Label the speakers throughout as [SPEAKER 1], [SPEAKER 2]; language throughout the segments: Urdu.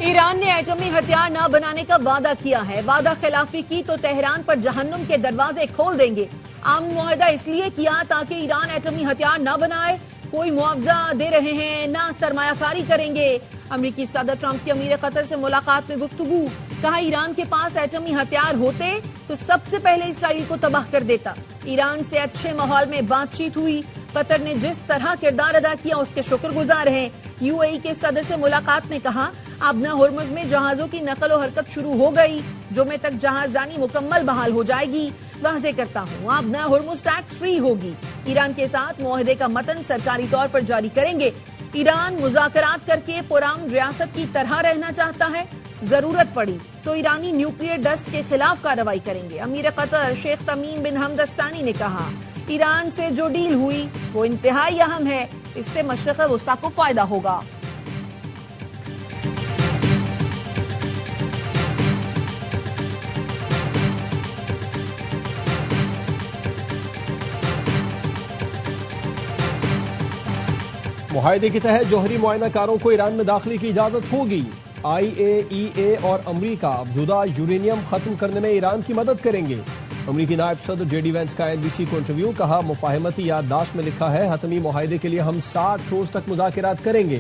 [SPEAKER 1] ایران نے ایٹمی ہتھیار نہ بنانے کا وعدہ کیا ہے. وعدہ خلافی کی تو تہران پر جہنم کے دروازے کھول دیں گے. امن معاہدہ اس لیے کیا تاکہ ایران ایٹمی ہتھیار نہ بنائے. کوئی معاوضہ دے رہے ہیں نہ سرمایہ کاری کریں گے. امریکی صدر ٹرمپ کی امیر قطر سے ملاقات میں گفتگو. کہا ایران کے پاس ایٹمی ہتھیار ہوتے تو سب سے پہلے اسرائیل کو تباہ کر دیتا. ایران سے اچھے ماحول میں بات چیت ہوئی. قطر نے جس طرح کردار ادا کیا اس کے شکر گزار ہیں. یو اے ای کے صدر سے ملاقات میں کہا ابنا ہرمز میں جہازوں کی نقل و حرکت شروع ہو گئی. جمعے تک جہاز رانی مکمل بحال ہو جائے گی. واضح کرتا ہوں ابنا ہرمز ٹیکس فری ہوگی. ایران کے ساتھ معاہدے کا متن سرکاری طور پر جاری کریں گے. ایران مذاکرات کر کے پرامن ریاست کی طرح رہنا چاہتا ہے. ضرورت پڑی تو ایرانی نیوکلیئر ڈسٹ کے خلاف کارروائی کریں گے. امیر قطر شیخ تمیم بن حمد الثانی نے کہا ایران سے جو ڈیل ہوئی وہ انتہائی اہم ہے. اس سے مشرق وسطیٰ کو فائدہ ہوگا.
[SPEAKER 2] معاہدے کے تحت جوہری معائنہ کاروں کو ایران میں داخلے کی اجازت ہوگی. IAEA اور امریکہ افزودہ یورینیم ختم کرنے میں ایران کی مدد کریں گے. امریکی نائب صدر JD وینس کا NBC کو انٹرویو. کہا مفاہمتی یادداشت میں لکھا ہے حتمی معاہدے کے لیے ہم 60 روز تک مذاکرات کریں گے.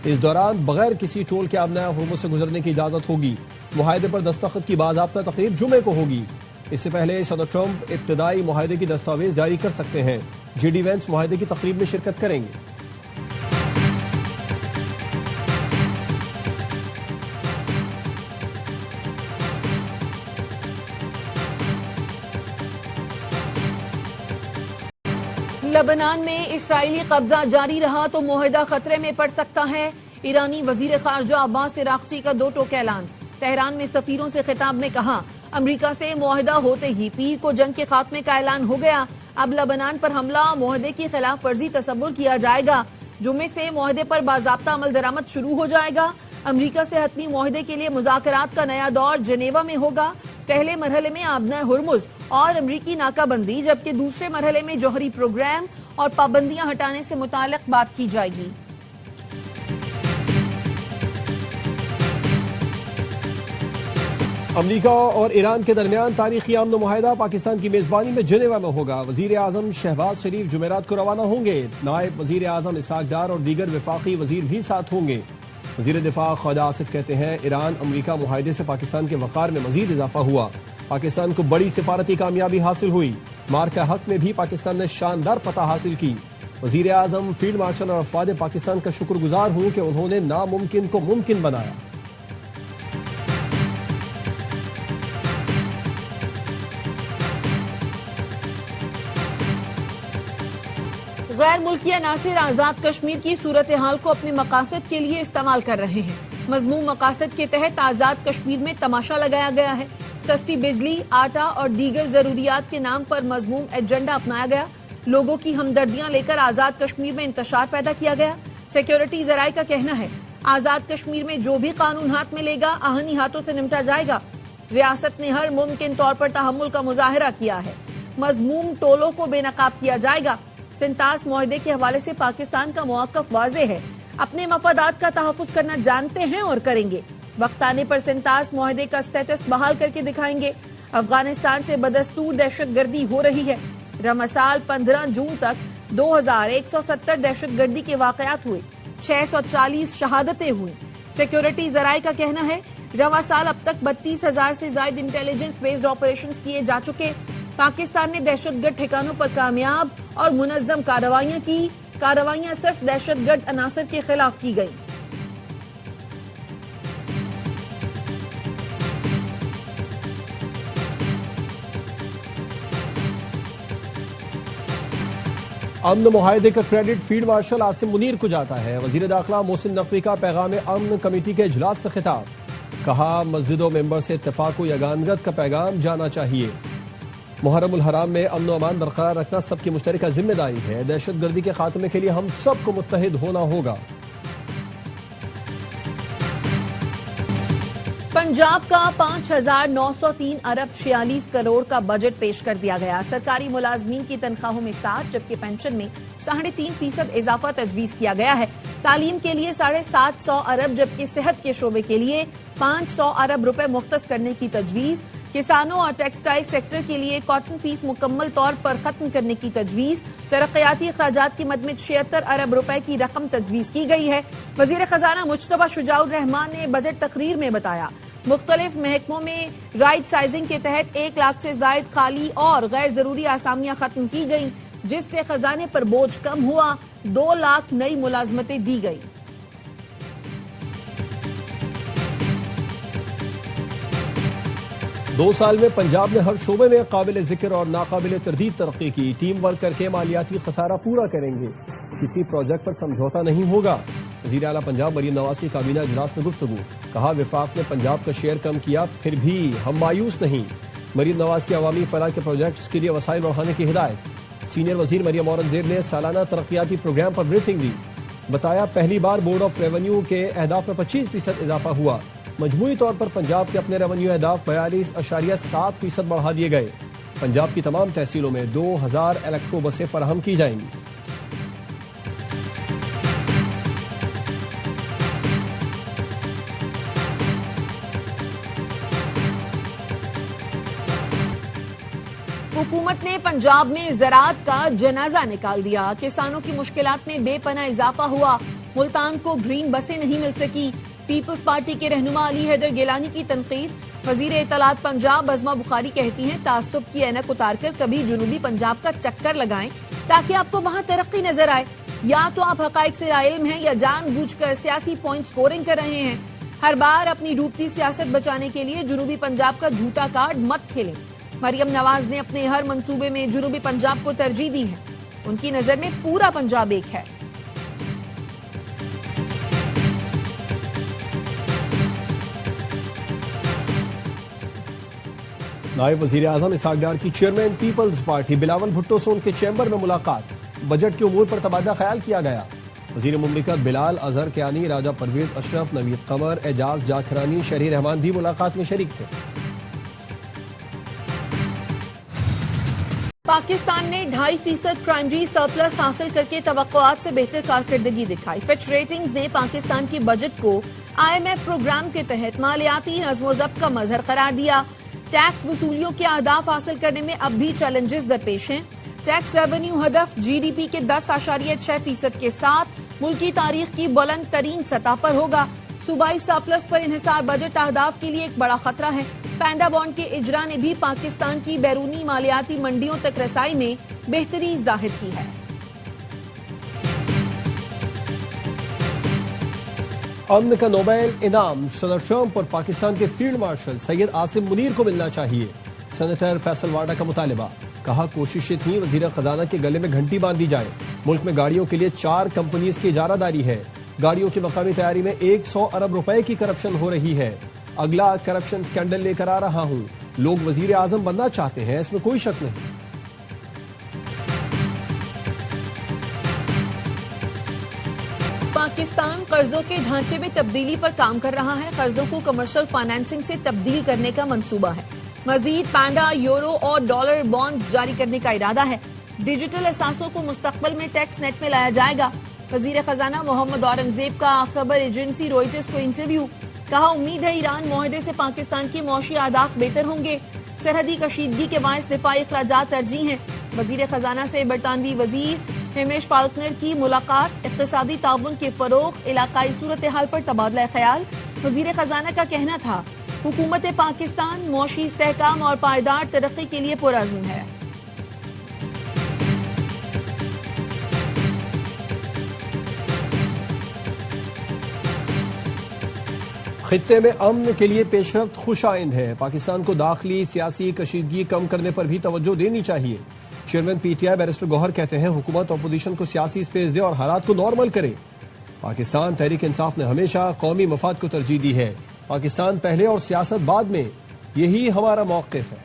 [SPEAKER 2] اس دوران بغیر کسی ٹول کے ابنا ہرمز سے گزرنے کی اجازت ہوگی. معاہدے پر دستخط کی باضابطہ تقریب جمعے کو ہوگی. اس سے پہلے صدر ٹرمپ ابتدائی معاہدے کی دستاویز جاری کر سکتے ہیں. JD وینس معاہدے کی تقریب میں شرکت کریں گے.
[SPEAKER 1] لبنان میں اسرائیلی قبضہ جاری رہا تو معاہدہ خطرے میں پڑ سکتا ہے. ایرانی وزیر خارجہ عباس عراقچی کا 2 ٹوک اعلان. تہران میں سفیروں سے خطاب میں کہا امریکہ سے معاہدہ ہوتے ہی پیر کو جنگ کے خاتمے کا اعلان ہو گیا. اب لبنان پر حملہ معاہدے کی خلاف ورزی تصور کیا جائے گا. جمعے سے معاہدے پر باضابطہ عمل درآمد شروع ہو جائے گا. امریکہ سے حتمی معاہدے کے لیے مذاکرات کا نیا دور جنیوا میں ہوگا. پہلے مرحلے میں ابنا ہرمز اور امریکی ناکہ بندی جبکہ دوسرے مرحلے میں جوہری پروگرام اور پابندیاں ہٹانے سے متعلق بات کی جائے گی.
[SPEAKER 2] امریکہ اور ایران کے درمیان تاریخی امن معاہدہ پاکستان کی میزبانی میں جنیوا میں ہوگا. وزیر اعظم شہباز شریف جمعرات کو روانہ ہوں گے. نائب وزیر اعظم اسحاق ڈار اور دیگر وفاقی وزیر بھی ساتھ ہوں گے. وزیر دفاع خواجہ آصف کہتے ہیں ایران امریکہ معاہدے سے پاکستان کے وقار میں مزید اضافہ ہوا. پاکستان کو بڑی سفارتی کامیابی حاصل ہوئی. مارکہ حق میں بھی پاکستان نے شاندار فتح حاصل کی. وزیر اعظم فیلڈ مارشل اور افواج پاکستان کا شکر گزار ہوں کہ انہوں نے ناممکن کو ممکن بنایا.
[SPEAKER 1] غیر ملکی عناصر آزاد کشمیر کی صورتحال کو اپنے مقاصد کے لیے استعمال کر رہے ہیں. مذموم مقاصد کے تحت آزاد کشمیر میں تماشا لگایا گیا ہے. سستی بجلی، آٹا اور دیگر ضروریات کے نام پر مذموم ایجنڈا اپنایا گیا. لوگوں کی ہمدردیاں لے کر آزاد کشمیر میں انتشار پیدا کیا گیا. سیکیورٹی ذرائع کا کہنا ہے آزاد کشمیر میں جو بھی قانون ہاتھ میں لے گا آہنی ہاتھوں سے نمٹا جائے گا. ریاست نے ہر ممکن طور پر تحمل کا مظاہرہ کیا ہے. مذموم ٹولوں کو بے نقاب کیا جائے گا. سنتاس معاہدے کے حوالے سے پاکستان کا موقف واضح ہے. اپنے مفادات کا تحفظ کرنا جانتے ہیں اور کریں گے. وقت آنے پر سنتاس معاہدے کا اسٹیٹس بحال کر کے دکھائیں گے. افغانستان سے بدستور دہشت گردی ہو رہی ہے. رواں سال 15 جون تک 2170 دہشت گردی کے واقعات ہوئے. 640 شہادتیں ہوئیں. سیکیورٹی ذرائع کا کہنا ہے رواں سال اب تک 32,000 سے زائد انٹیلیجنس بیسڈ آپریشنز کیے جا چکے. پاکستان نے دہشت گرد ٹھکانوں پر کامیاب اور منظم کارروائیاں کی. کارروائیاں صرف دہشت گرد عناصر کے خلاف کی گئیں.
[SPEAKER 2] امن معاہدے کا credit field marshal Asim Munir کو جاتا ہے. وزیر داخلہ محسن نقوی کا پیغام امن کمیٹی کے اجلاس سے خطاب. کہا مسجد و ممبر سے اتفاق و یگانگت کا پیغام جانا چاہیے. محرم الحرام میں امن و امان برقرار رکھنا سب کی مشترکہ ذمہ داری ہے. دہشت گردی کے خاتمے کے لیے ہم سب کو متحد ہونا ہوگا.
[SPEAKER 1] پنجاب کا 5,903 ارب 46 کروڑ کا بجٹ پیش کر دیا گیا. سرکاری ملازمین کی تنخواہوں میں 7 جبکہ پینشن میں 3.5% اضافہ تجویز کیا گیا ہے. تعلیم کے لیے 750 ارب جبکہ صحت کے شعبے کے لیے 500 ارب روپے مختص کرنے کی تجویز، کسانوں اور ٹیکسٹائل سیکٹر کے لیے کاٹن فیس مکمل طور پر ختم کرنے کی تجویز، ترقیاتی اخراجات کی مد میں 76 ارب روپے کی رقم تجویز کی گئی ہے۔ وزیر خزانہ مجتبیٰ شجاع الرحمان نے بجٹ تقریر میں بتایا مختلف محکموں میں رائٹ سائزنگ کے تحت 1 لاکھ سے زائد خالی اور غیر ضروری آسامیاں ختم کی گئیں، جس سے خزانے پر بوجھ کم ہوا، 2 لاکھ نئی ملازمتیں دی گئی۔
[SPEAKER 2] 2 سال میں پنجاب نے ہر شعبے میں قابل ذکر اور ناقابل تردید ترقی کی، ٹیم ورک کر کے مالیاتی خسارہ پورا کریں گے، کسی پروجیکٹ پر سمجھوتا نہیں ہوگا۔ وزیر اعلیٰ پنجاب مریم نواز کی کابینہ اجلاس میں گفتگو، کہا وفاق نے پنجاب کا شیئر کم کیا پھر بھی ہم مایوس نہیں۔ مریم نواز کی عوامی فلاح کے پروجیکٹس کے لیے وسائل بڑھانے کی ہدایت۔ سینئر وزیر مریم اورنگزیب نے سالانہ ترقیاتی پروگرام پر بریفنگ دی، بتایا پہلی بار بورڈ آف ریونیو کے اہداف میں 25% اضافہ ہوا، مجموعی طور پر پنجاب کے اپنے ریونیو اہداف 42.7% بڑھا دیے گئے۔ پنجاب کی تمام تحصیلوں میں 2000 الیکٹرو بسیں فراہم کی جائیں گی۔
[SPEAKER 1] حکومت نے پنجاب میں زراعت کا جنازہ نکال دیا، کسانوں کی مشکلات میں بے پناہ اضافہ ہوا، ملتان کو گرین بسیں نہیں مل سکی، پیپلز پارٹی کے رہنما علی حیدر گیلانی کی تنقید۔ وزیر اطلاعات پنجاب عظمہ بخاری کہتی ہیں تعصب کی اینک اتار کر کبھی جنوبی پنجاب کا چکر لگائیں تاکہ آپ کو وہاں ترقی نظر آئے، یا تو آپ حقائق سے علم ہیں یا جان بوجھ کر سیاسی پوائنٹ سکورنگ کر رہے ہیں۔ ہر بار اپنی ڈوبتی سیاست بچانے کے لیے جنوبی پنجاب کا جھوٹا کارڈ مت کھیلیں۔ مریم نواز نے اپنے ہر منصوبے میں جنوبی پنجاب کو ترجیح دی ہے، ان کی نظر میں پورا پنجاب ایک ہے۔
[SPEAKER 2] نائب وزیر اعظم اسحاق ڈار کی چیئرمین پیپلز پارٹی بلاول بھٹو سے ان کے چیمبر میں ملاقات، بجٹ کے امور پر تبادلہ خیال کیا گیا۔ وزیر مملکت بلال اظہر کیانی، راجہ پرویز اشرف، نوید قمر، اعجاز جاکھرانی، شہری رحمان بھی ملاقات میں شریک تھے۔
[SPEAKER 1] پاکستان نے 2.5% پرائمری سرپلس حاصل کر کے توقعات سے بہتر کارکردگی دکھائی۔ فچ ریٹنگز نے پاکستان کے بجٹ کو IMF پروگرام کے تحت مالیاتی نظم و ضبط کا مظہر قرار دیا۔ ٹیکس وصولیوں کے اہداف حاصل کرنے میں اب بھی چیلنجز درپیش ہیں۔ ٹیکس ریونیو ہدف GDP کے 10.6% کے ساتھ ملکی تاریخ کی بلند ترین سطح پر ہوگا۔ صوبائی سرپلس پر انحصار بجٹ اہداف کے لیے ایک بڑا خطرہ ہے۔ پینڈا بانڈ کے اجرا نے بھی پاکستان کی بیرونی مالیاتی منڈیوں تک رسائی میں بہتری ظاہر کی ہے۔
[SPEAKER 2] امن کا نوبیل انعام صدر ٹرمپ اور پاکستان کے فیلڈ مارشل سید عاصم منیر کو ملنا چاہیے، سینیٹر فیصل واڈا کا مطالبہ، کہا کوششیں تھیں وزیر خزانہ کے گلے میں گھنٹی باندھی جائے۔ ملک میں گاڑیوں کے لیے 4 کمپنیز کی اجارہ داری ہے، گاڑیوں کی مقامی تیاری میں 100 ارب روپے کی کرپشن ہو رہی ہے، اگلا کرپشن سکینڈل لے کر آ رہا ہوں، لوگ وزیر اعظم بننا چاہتے ہیں، اس میں کوئی شک نہیں۔
[SPEAKER 1] پاکستان قرضوں کے ڈھانچے میں تبدیلی پر کام کر رہا ہے، قرضوں کو کمرشل فائنینسنگ سے تبدیل کرنے کا منصوبہ ہے، مزید پانڈا، یورو اور ڈالر بانڈز جاری کرنے کا ارادہ ہے، ڈیجیٹل اثاثوں کو مستقبل میں ٹیکس نیٹ میں لایا جائے گا۔ وزیر خزانہ محمد اورنگزیب کا خبر ایجنسی روئٹرز کو انٹرویو، کہا امید ہے ایران معاہدے سے پاکستان کی معاشی اہداف بہتر ہوں گے، سرحدی کشیدگی کے باعث دفاعی اخراجات ترجیح ہیں۔ وزیر خزانہ سے برطانوی وزیر ہیمش فالکنر کی ملاقات، اقتصادی تعاون کے فروغ، علاقائی صورتحال پر تبادلہ خیال۔ وزیر خزانہ کا کہنا تھا حکومت پاکستان معاشی استحکام اور پائیدار ترقی کے لیے پرعزم ہے۔
[SPEAKER 2] خطے میں امن کے لیے پیش رفت خوش آئند ہے، پاکستان کو داخلی سیاسی کشیدگی کم کرنے پر بھی توجہ دینی چاہیے۔ چیئرمین PTI بیرسٹر گوہر کہتے ہیں حکومت اپوزیشن کو سیاسی سپیس دے اور حالات کو نارمل کرے۔ پاکستان تحریک انصاف نے ہمیشہ قومی مفاد کو ترجیح دی ہے، پاکستان پہلے اور سیاست بعد میں، یہی ہمارا موقف ہے۔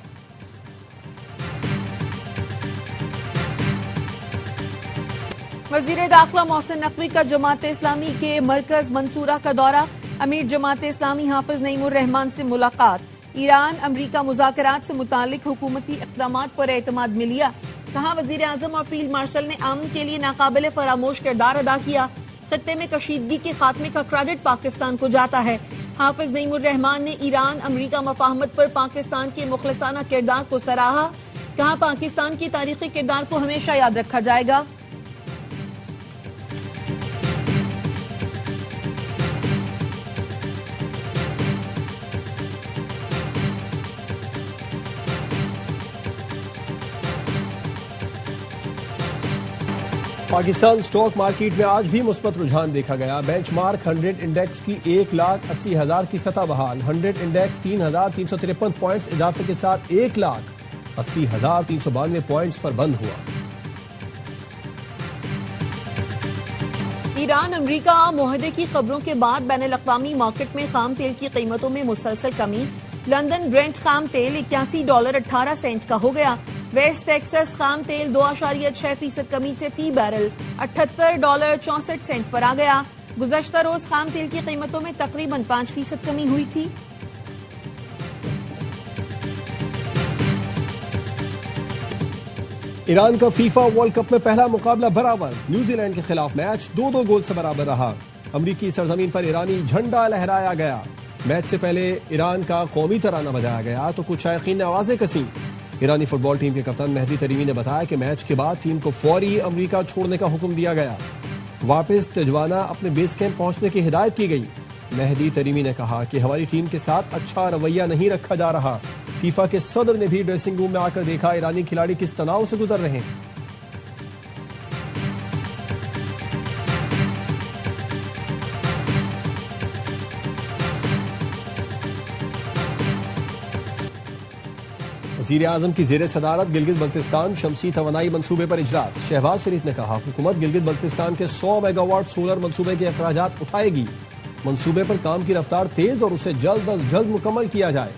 [SPEAKER 1] وزیر داخلہ محسن نقوی کا جماعت اسلامی کے مرکز منصورہ کا دورہ، امیر جماعت اسلامی حافظ نعیم الرحمان سے ملاقات، ایران امریکہ مذاکرات سے متعلق حکومتی اقدامات پر اعتماد میں لیا، کہا وزیر اعظم اور فیلڈ مارشل نے امن کے لیے ناقابل فراموش کردار ادا کیا، خطے میں کشیدگی کے خاتمے کا کریڈٹ پاکستان کو جاتا ہے۔ حافظ نعیم الرحمان نے ایران امریکہ مفاہمت پر پاکستان کے مخلصانہ کردار کو سراہا، کہا پاکستان کی تاریخی کردار کو ہمیشہ یاد رکھا جائے گا۔
[SPEAKER 2] پاکستان سٹاک مارکیٹ میں آج بھی مثبت رجحان دیکھا گیا۔ بینچ مارک 100 انڈیکس کی 1,80,000 کی سطح بحال۔ 100 انڈیکس 3,353 پوائنٹس اضافے کے ساتھ 1,80,392 پوائنٹس پر بند ہوا۔
[SPEAKER 1] ایران امریکہ معاہدے کی خبروں کے بعد بین الاقوامی مارکیٹ میں خام تیل کی قیمتوں میں مسلسل کمی۔ لندن برینٹ خام تیل $81.18 کا ہو گیا۔ ویسٹ ٹیکسس خام تیل 2.6% کمی سے فی بیرل $78.64 پر آ گیا۔ گزشتہ روز خام تیل کی قیمتوں میں تقریباً 5% کمی ہوئی تھی۔
[SPEAKER 2] ایران کا فیفا ورلڈ کپ میں پہلا مقابلہ برابر، نیوزی لینڈ کے خلاف میچ 2-2 گول سے برابر رہا۔ امریکی سرزمین پر ایرانی جھنڈا لہرایا گیا۔ میچ سے پہلے ایران کا قومی ترانہ بجایا گیا تو کچھ شائقین نے آوازیں کسیں۔ ایرانی فٹ بال ٹیم کے کپتان مہدی تریمی نے بتایا کہ میچ کے بعد ٹیم کو فوری امریکہ چھوڑنے کا حکم دیا گیا۔ واپس تجوانا اپنے بیس کیمپ پہنچنے کی ہدایت کی گئی۔ مہدی تریمی نے کہا کہ ہماری ٹیم کے ساتھ اچھا رویہ نہیں رکھا جا رہا۔ فیفا کے صدر نے بھی ڈریسنگ روم میں آ کر دیکھا ایرانی کھلاڑی کس تناؤ سے گزر رہے ہیں۔ وزیر اعظم کی زیر صدارت گلگت بلتستان شمسی توانائی منصوبے پر اجلاس۔ شہباز شریف نے کہا حکومت گلگت بلتستان کے 100 میگا واٹ سولر منصوبے کے اخراجات اٹھائے گی۔ منصوبے پر کام کی رفتار تیز اور اسے جلد از جلد مکمل کیا جائے۔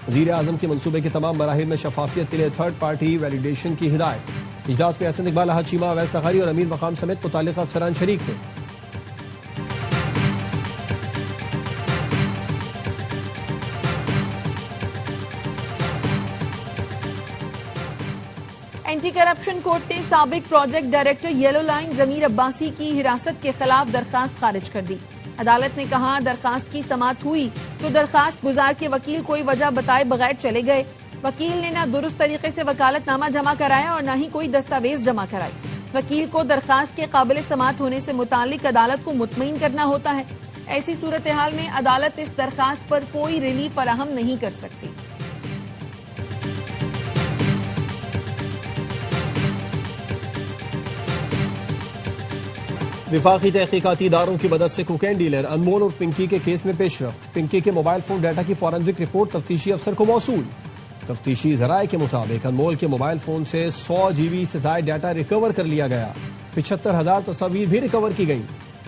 [SPEAKER 2] وزیر اعظم کے منصوبے کے تمام مراحل میں شفافیت کے لیے تھرڈ پارٹی ویلیڈیشن کی ہدایت۔ اجلاس میں احسن اقبال، احد چیمہ، اویس تخاری اور امیر مقام سمیت متعلقہ افسران شریک تھے۔
[SPEAKER 1] اینٹی کرپشن کورٹ نے سابق پروجیکٹ ڈائریکٹر یلو لائن ضمیر عباسی کی حراست کے خلاف درخواست خارج کر دی۔ عدالت نے کہا درخواست کی سماعت ہوئی تو درخواست گزار کے وکیل کوئی وجہ بتائے بغیر چلے گئے۔ وکیل نے نہ درست طریقے سے وکالت نامہ جمع کرایا اور نہ ہی کوئی دستاویز جمع کرائی۔ وکیل کو درخواست کے قابل سماعت ہونے سے متعلق عدالت کو مطمئن کرنا ہوتا ہے۔ ایسی صورتحال میں عدالت اس درخواست پر کوئی ریلیف فراہم نہیں کر سکتی۔
[SPEAKER 2] وفاقی تحقیقاتی اداروں کی مدد سے کوکین ڈیلر انمول اور پنکی کے کیس میں پیش رفت۔ پنکی کے موبائل فون ڈیٹا کی فورنزک رپورٹ تفتیشی افسر کو موصول۔ تفتیشی ذرائع کے مطابق انمول کے موبائل فون سے 100 GB سے زائد ڈیٹا ریکور کر لیا گیا۔ 75,000 تصاویر بھی ریکور کی گئیں۔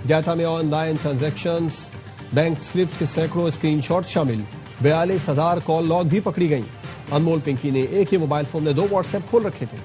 [SPEAKER 2] ڈیٹا میں on line transactions, bank slips کے سینکڑوں اسکرین شاٹ شامل، 42,000 کال لاگ بھی پکڑی گئیں۔ انمول پنکی نے ایک ہی موبائل فون میں 2 واٹس ایپ کھول رکھے تھے۔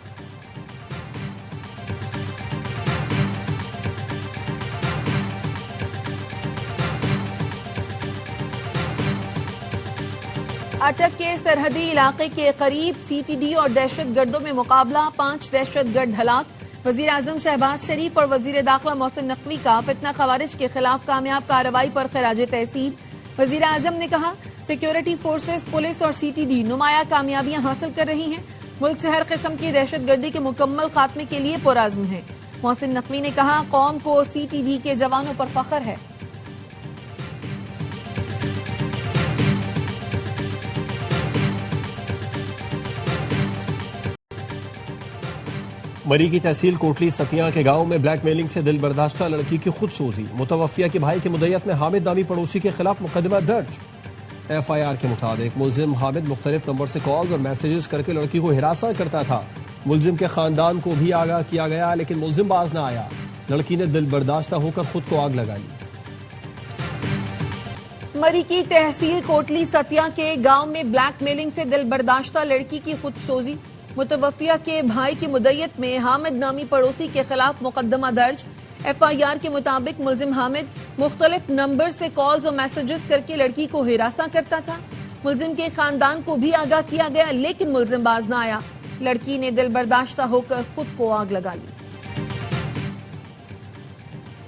[SPEAKER 1] اٹک کے سرحدی علاقے کے قریب CTD اور دہشت گردوں میں مقابلہ، 5 دہشت گرد ہلاک۔ وزیر اعظم شہباز شریف اور وزیر داخلہ محسن نقوی کا فتنہ خوارج کے خلاف کامیاب کارروائی پر خراج تحسین۔ وزیر اعظم نے کہا سیکیورٹی فورسز، پولیس اور CTD نمایاں کامیابیاں حاصل کر رہی ہیں، ملک سے ہر قسم کی دہشت گردی کے مکمل خاتمے کے لیے پرعزم ہیں۔ محسن نقوی نے کہا قوم کو CTD کے جوانوں پر فخر ہے۔
[SPEAKER 2] مری کی تحصیل کوٹلی ستیاں کے گاؤں میں بلیک میلنگ سے دل برداشتہ لڑکی کی خود سوزی۔ متوفیہ کے بھائی کی مدعیت میں حامد نامی پڑوسی کے خلاف مقدمہ درج۔ FIR کے مطابق ملزم حامد مختلف نمبر سے کالز اور میسیجز کر کے لڑکی کو ہراساں کرتا تھا۔ ملزم کے خاندان کو بھی آگاہ کیا گیا لیکن ملزم باز نہ آیا۔ لڑکی نے دل برداشتہ ہو کر خود کو آگ لگا لی۔
[SPEAKER 1] مری کی تحصیل کوٹلی ستیاں کے گاؤں میں بلیک میلنگ سے دل برداشتہ لڑکی کی خود سوزی۔ متوفیہ کے بھائی کی مدعیت میں حامد نامی پڑوسی کے خلاف مقدمہ درج۔ FIR کے مطابق ملزم حامد مختلف نمبر سے کالز اور میسیجز کر کے لڑکی کو ہراساں کرتا تھا۔ ملزم کے خاندان کو بھی آگاہ کیا گیا لیکن ملزم باز نہ آیا۔ لڑکی نے دل برداشتہ ہو کر خود کو آگ لگا لی۔